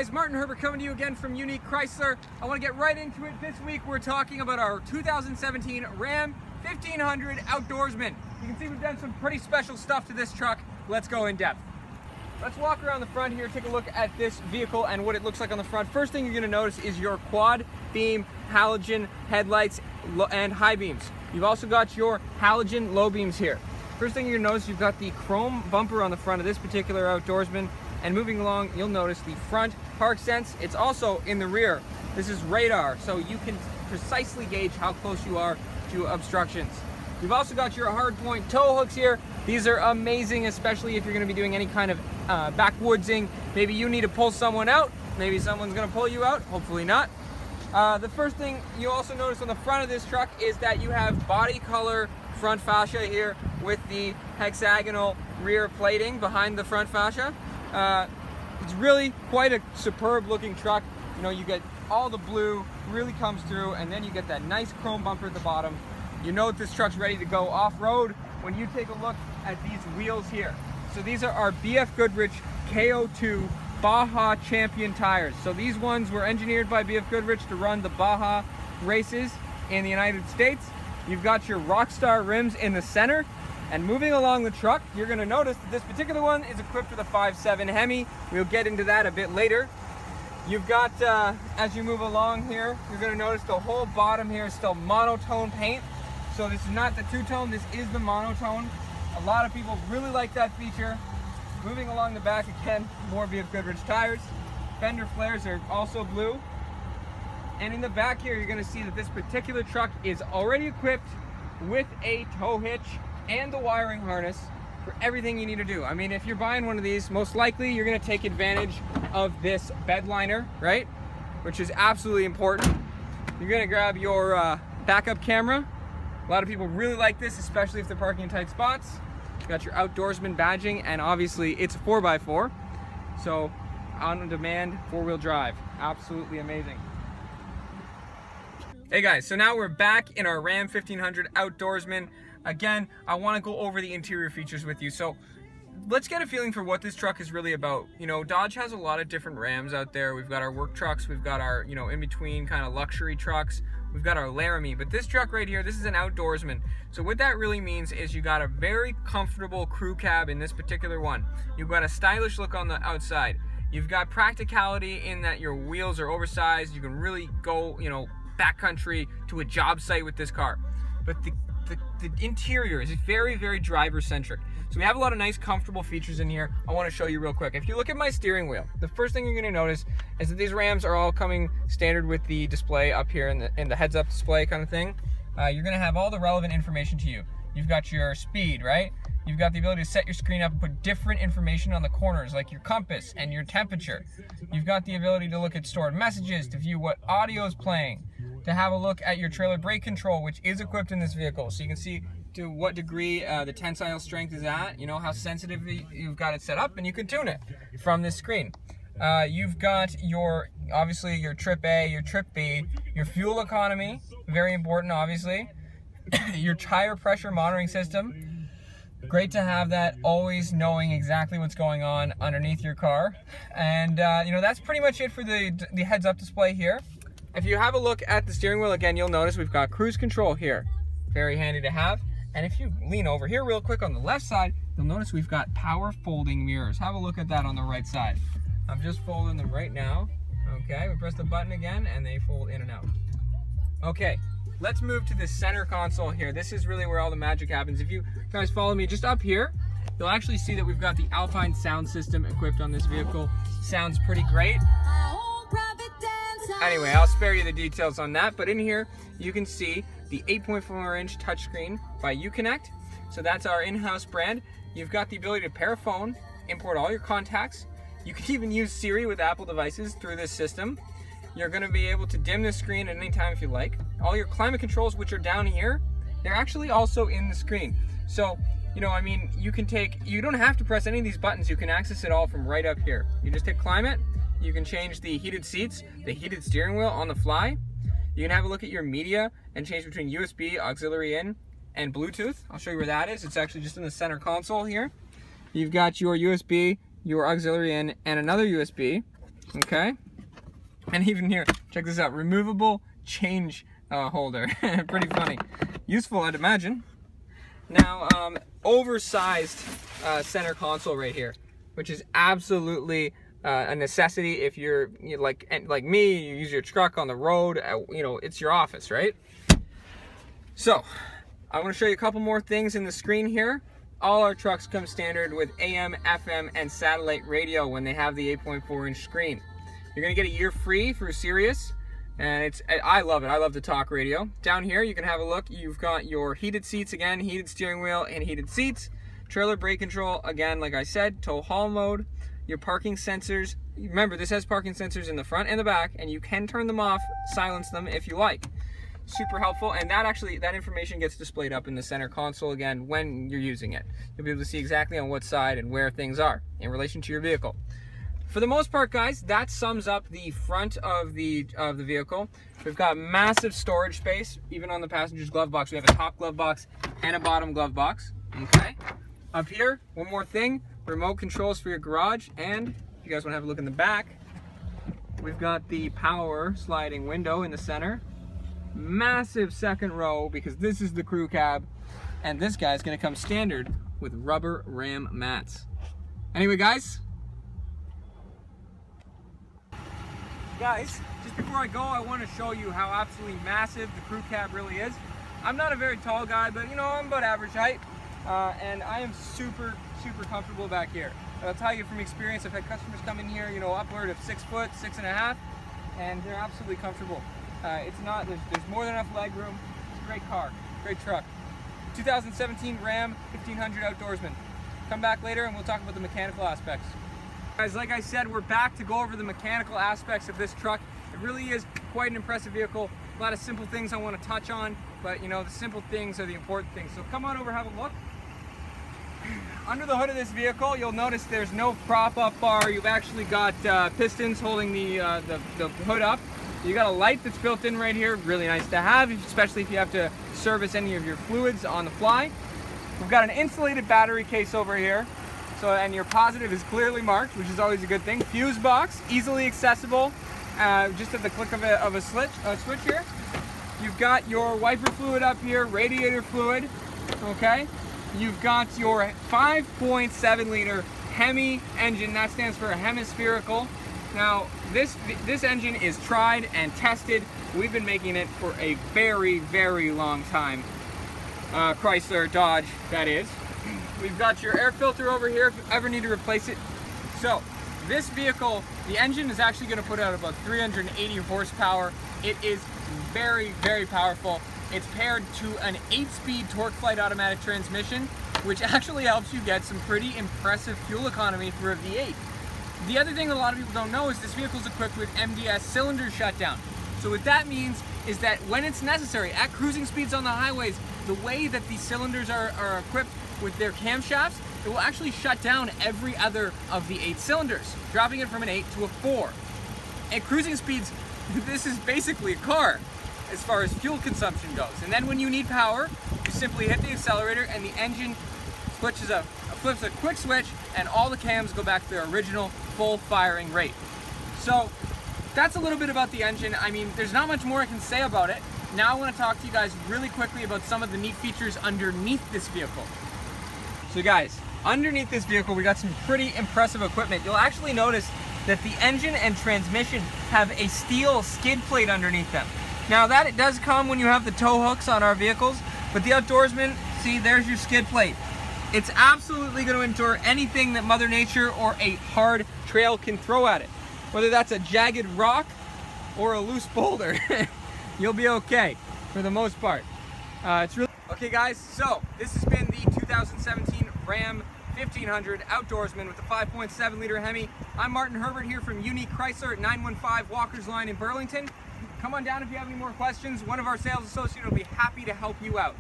guys, Martin Herbert coming to you again from Unique Chrysler. I want to get right into it. This week we're talking about our 2017 Ram 1500 Outdoorsman. You can see we've done some pretty special stuff to this truck. Let's go in depth. Let's walk around the front here, take a look at this vehicle and what it looks like on the front. First thing you're going to notice is your quad beam halogen headlights and high beams. You've also got your halogen low beams here. First thing you're going to notice, you've got the chrome bumper on the front of this particular Outdoorsman. And moving along, you'll notice the front park sense. It's also in the rear. This is radar, so you can precisely gauge how close you are to obstructions. You've also got your hard point tow hooks here. These are amazing, especially if you're going to be doing any kind of backwoodsing. Maybe you need to pull someone out. Maybe someone's going to pull you out. Hopefully not. The first thing you also notice on the front of this truck is that you have body color front fascia here with the hexagonal rear plating behind the front fascia. It's really quite a superb looking truck. You know, you get all the blue really comes through, and then you get that nice chrome bumper at the bottom. You know that this truck's ready to go off-road when you take a look at these wheels here. So these are our BF Goodrich KO2 Baja Champion tires. So these ones were engineered by BF Goodrich to run the Baja races in the United States. You've got your Rockstar rims in the center. And moving along the truck, you're going to notice that this particular one is equipped with a 5.7 Hemi. We'll get into that a bit later. You've got, as you move along here, you're going to notice the whole bottom here is still monotone paint. So this is not the two-tone, this is the monotone. A lot of people really like that feature. Moving along the back again, more BF Goodrich tires. Fender flares are also blue. And in the back here, you're going to see that this particular truck is already equipped with a tow hitch and the wiring harness for everything you need to do. I mean, if you're buying one of these, most likely you're going to take advantage of this bed liner, right? Which is absolutely important. You're going to grab your backup camera. A lot of people really like this, especially if they're parking in tight spots. You've got your Outdoorsman badging, and obviously it's a 4x4. So on-demand 4-wheel drive. Absolutely amazing. Hey guys, so now we're back in our Ram 1500 Outdoorsman. Again, I want to go over the interior features with you. So let's get a feeling for what this truck is really about. You know, Dodge has a lot of different Rams out there. We've got our work trucks, we've got our, you know, in-between kind of luxury trucks, we've got our Laramie, but this truck right here, this is an Outdoorsman. So what that really means is you got a very comfortable crew cab in this particular one. You've got a stylish look on the outside. You've got practicality in that your wheels are oversized. You can really go, you know, backcountry to a job site with this car. But the interior is very, very driver-centric. So we have a lot of nice, comfortable features in here. I want to show you real quick. If you look at my steering wheel, the first thing you're going to notice is that these Rams are all coming standard with the display up here in the heads-up display kind of thing. You're going to have all the relevant information to you. You've got your speed, right? You've got the ability to set your screen up and put different information on the corners, like your compass and your temperature. You've got the ability to look at stored messages, to view what audio is playing, to have a look at your trailer brake control, which is equipped in this vehicle. So you can see to what degree the tensile strength is at, you know, how sensitive you've got it set up, and you can tune it from this screen. You've got your, obviously, your trip A, your trip B, your fuel economy, very important, obviously. Your tire pressure monitoring system. Great to have that, always knowing exactly what's going on underneath your car. And, you know, that's pretty much it for the heads-up display here. If you have a look at the steering wheel again, you'll notice we've got cruise control here. Very handy to have. And if you lean over here real quick on the left side, you'll notice we've got power folding mirrors. Have a look at that on the right side. I'm just folding them right now. Okay, we press the button again and they fold in and out. Okay, let's move to the center console here. This is really where all the magic happens. If you guys follow me just up here, you'll actually see that we've got the Alpine sound system equipped on this vehicle. Sounds pretty great. Anyway, I'll spare you the details on that, but in here you can see the 8.4-inch touchscreen by Uconnect. So that's our in-house brand. You've got the ability to pair a phone, import all your contacts. You can even use Siri with Apple devices through this system. You're going to be able to dim the screen at any time if you like. All your climate controls, which are down here, they're actually also in the screen. So, you know, I mean, you don't have to press any of these buttons. You can access it all from right up here. You just hit climate. You can change the heated seats, the heated steering wheel on the fly. You can have a look at your media and change between USB, auxiliary in, and Bluetooth. I'll show you where that is. It's actually just in the center console here. You've got your USB, your auxiliary in, and another USB. Okay. And even here, check this out, removable change holder. Pretty funny. Useful, I'd imagine. Now, oversized center console right here, which is absolutely a necessity if you're like me, you use your truck on the road, you know, it's your office, right? So, I want to show you a couple more things in the screen here. All our trucks come standard with AM, FM, and satellite radio when they have the 8.4-inch screen. You're gonna get a year free through Sirius, and I love it. I love the talk radio. Down here, you can have a look. You've got your heated seats again, heated steering wheel, and heated seats. Trailer brake control, again, like I said, tow haul mode. Your parking sensors. Remember, this has parking sensors in the front and the back, and you can turn them off, silence them if you like. Super helpful, and that information gets displayed up in the center console again when you're using it. You'll be able to see exactly on what side and where things are in relation to your vehicle. For the most part, guys, that sums up the front of the vehicle. We've got massive storage space, even on the passenger's glove box. We have a top glove box and a bottom glove box. Okay. Up here, one more thing, remote controls for your garage, and if you guys want to have a look in the back, we've got the power sliding window in the center. Massive second row, because this is the crew cab, and this guy's going to come standard with rubber ram mats. Anyway, guys, just before I go, I want to show you how absolutely massive the crew cab really is. I'm not a very tall guy, but you know, I'm about average height, and I am super comfortable back here. And I'll tell you from experience, I've had customers come in here, you know, upward of 6 foot, 6.5, and they're absolutely comfortable. It's not, there's more than enough leg room. It's a great car, great truck. 2017 Ram 1500 Outdoorsman. Come back later and we'll talk about the mechanical aspects. Guys, like I said, we're back to go over the mechanical aspects of this truck. It really is quite an impressive vehicle. A lot of simple things I want to touch on, but you know, the simple things are the important things. So come on over, have a look. Under the hood of this vehicle, you'll notice there's no prop-up bar. You've actually got pistons holding the hood up. You got a light that's built in right here, really nice to have, especially if you have to service any of your fluids on the fly. We've got an insulated battery case over here. So, and your positive is clearly marked, which is always a good thing. Fuse box, easily accessible, just at the click of a switch here. You've got your wiper fluid up here, radiator fluid, okay? You've got your 5.7 liter Hemi engine, that stands for hemispherical. Now, this engine is tried and tested. We've been making it for a very long time. Chrysler, Dodge, that is. We've got your air filter over here if you ever need to replace it. So, this vehicle, the engine is actually going to put out about 380 horsepower. It is very powerful. It's paired to an 8-speed torque flight automatic transmission, which actually helps you get some pretty impressive fuel economy for a V8. The other thing a lot of people don't know is this vehicle is equipped with MDS cylinder shutdown. So what that means is that when it's necessary, at cruising speeds on the highways, the way that these cylinders are equipped with their camshafts, it will actually shut down every other of the 8 cylinders, dropping it from an 8 to a 4. At cruising speeds, this is basically a car as far as fuel consumption goes. And then when you need power, you simply hit the accelerator and the engine flips a quick switch and all the cams go back to their original full firing rate. So that's a little bit about the engine. I mean, there's not much more I can say about it. Now I want to talk to you guys really quickly about some of the neat features underneath this vehicle. So guys, underneath this vehicle we got some pretty impressive equipment. You'll actually notice that the engine and transmission have a steel skid plate underneath them. Now that it does come when you have the tow hooks on our vehicles, but the Outdoorsman, see, there's your skid plate. It's absolutely going to endure anything that Mother Nature or a hard trail can throw at it. Whether that's a jagged rock or a loose boulder, you'll be okay for the most part. It's really okay, guys. So this has been the 2017 Ram 1500 Outdoorsman with the 5.7 liter Hemi. I'm Martin Herbert here from Unique Chrysler at 915 Walker's Line in Burlington. Come on down if you have any more questions. One of our sales associates will be happy to help you out.